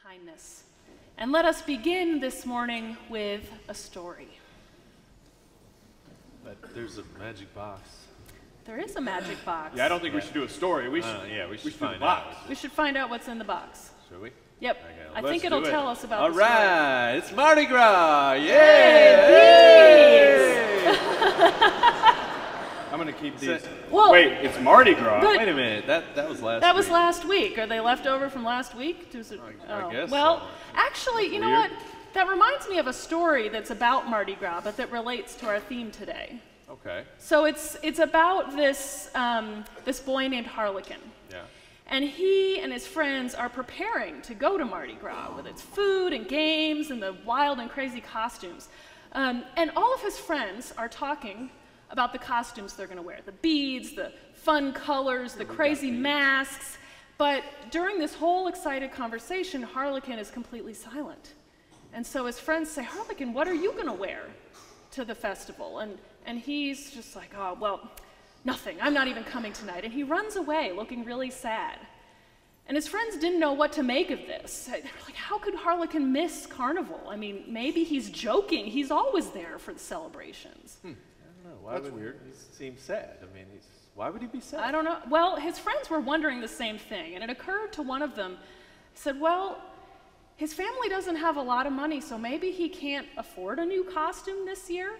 kindness. And let us begin this morning with a story. But there's a magic box. There is a magic box. Yeah, I don't think we should do a story. We should find out. We should find out what's in the box. Should we? Yep. Okay, I think it'll tell us about All the story. right, it's Mardi Gras! Yay! Hey, I'm going to keep these. Well, wait, it's Mardi Gras. Good. Wait a minute, that was last That week. was last week. Are they left over from last week? I guess Well, so. actually, you know Weird. what? That reminds me of a story that's about Mardi Gras, but that relates to our theme today. Okay, So it's about this this boy named Harlequin. yeah. And he and his friends are preparing to go to Mardi Gras with its food and games and the wild and crazy costumes. And all of his friends are talking about the costumes they're going to wear. The beads, the fun colors, the crazy masks. But during this whole excited conversation, Harlequin is completely silent. And so his friends say, Harlequin, what are you going to wear to the festival? And he's just like, oh, well, nothing. I'm not even coming tonight. And he runs away looking really sad. And his friends didn't know what to make of this. They're like, how could Harlequin miss Carnival? I mean, maybe he's joking. He's always there for the celebrations. I don't know, That's weird. He seems sad. I mean, why would he be sad? I don't know. Well, his friends were wondering the same thing. And it occurred to one of them, said, well, his family doesn't have a lot of money, so maybe he can't afford a new costume this year.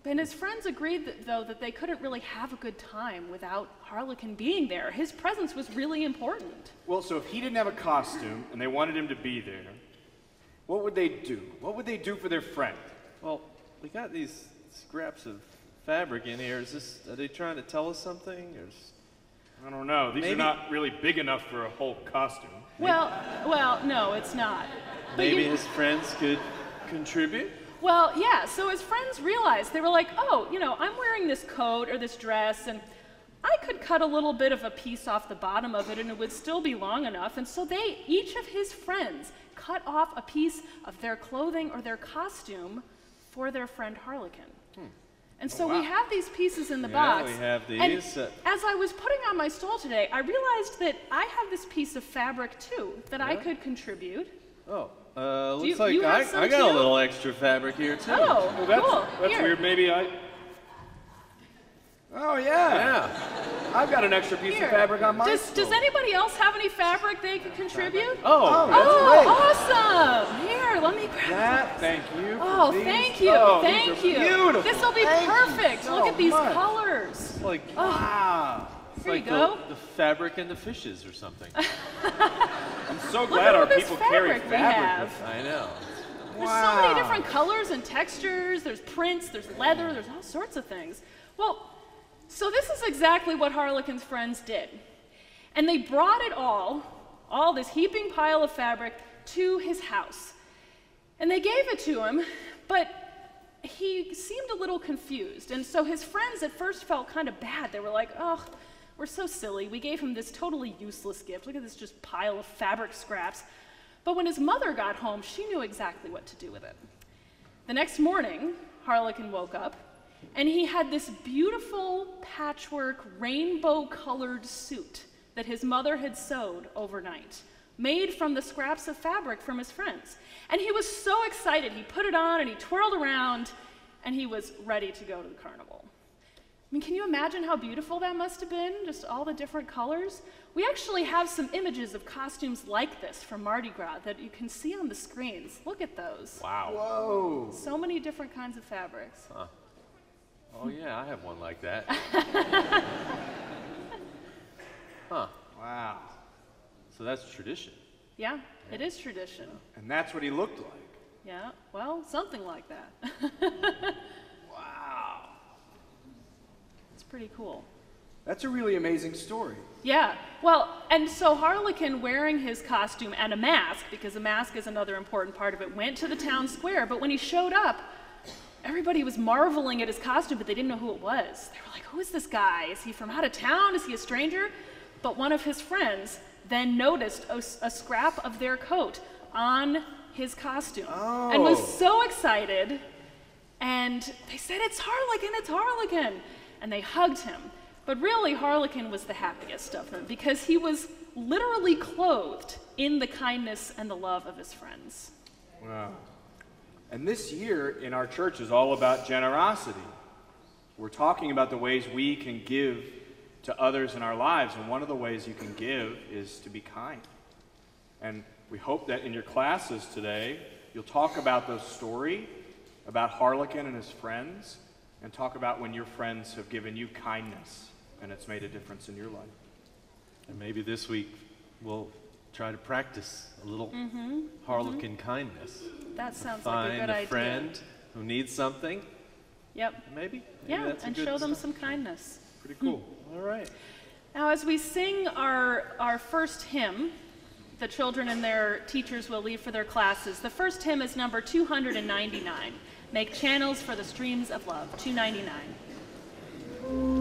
And his friends agreed, though, that they couldn't really have a good time without Harlequin being there. His presence was really important. Well, so if he didn't have a costume and they wanted him to be there, what would they do? What would they do for their friend? Well, we got these scraps of fabric in here. Are they trying to tell us something? Or I don't know. These are not really big enough for a whole costume. Well, no, it's not. But maybe his friends could contribute? Well, yeah, so his friends realized, they were like, oh, you know, I'm wearing this coat or this dress, and I could cut a little bit of a piece off the bottom of it, and it would still be long enough. And so each of his friends cut off a piece of their clothing or their costume for their friend Harlequin. And so we have these pieces in the box. Yeah, we have these. And as I was putting on my stole today, I realized that I have this piece of fabric, too, that I could contribute. Oh. Do looks you like have some I got too? a little extra fabric here, too. Oh, Well, cool. that's Here. weird. Maybe I... Oh, yeah. Yeah. I've got an extra piece Here. of fabric on my Does anybody else have any fabric they could contribute? Oh, Awesome! Here, let me grab that. Thank you. for Oh, these. thank you, Oh, thank these are you. Beautiful. This will be Thank you perfect. so Look at these much. colors. it's like, Wow. it's Here you like go. the fabric and the fishes or something. I'm so Look glad at all our this people carry fabric we fabric have. with them. I know. There's so many different colors and textures. There's prints, there's leather, there's all sorts of things. Well, so this is exactly what Harlequin's friends did. And they brought it all this heaping pile of fabric, to his house. And they gave it to him, but he seemed a little confused. And so his friends at first felt kind of bad. They were like, oh, we're so silly. We gave him this totally useless gift. Look at this just pile of fabric scraps. But when his mother got home, she knew exactly what to do with it. The next morning, Harlequin woke up, and he had this beautiful patchwork, rainbow-colored suit that his mother had sewed overnight, made from the scraps of fabric from his friends. And he was so excited. He put it on, and he twirled around, and he was ready to go to the carnival. I mean, can you imagine how beautiful that must have been? Just all the different colors. We actually have some images of costumes like this from Mardi Gras that you can see on the screens. Look at those. Wow. Whoa. So many different kinds of fabrics. Huh. Oh, yeah, I have one like that. Huh. Wow. So that's tradition. Yeah, it is tradition. And that's what he looked like. Yeah, well, something like that. Wow. It's pretty cool. That's a really amazing story. Yeah, well, and so Harlequin, wearing his costume and a mask, because a mask is another important part of it, went to the town square, but when he showed up, everybody was marveling at his costume, but they didn't know who it was. They were like, who is this guy? Is he from out of town? Is he a stranger? But one of his friends then noticed a scrap of their coat on his costume and was so excited, and they said, it's Harlequin, it's Harlequin, and they hugged him. But really, Harlequin was the happiest of them because he was literally clothed in the kindness and the love of his friends. Wow. And this year in our church is all about generosity. We're talking about the ways we can give to others in our lives, and one of the ways you can give is to be kind. And we hope that in your classes today, you'll talk about the story about Harlequin and his friends, and talk about when your friends have given you kindness, and it's made a difference in your life. And maybe this week we'll try to practice a little Harlequin kindness. That sounds like a good idea. Find a friend who needs something. Yep. Maybe Yeah, that's a and good show them start. some kindness. Pretty cool. All right. Now, as we sing our first hymn, the children and their teachers will leave for their classes. The first hymn is number 299, Make Channels for the Streams of Love, 299.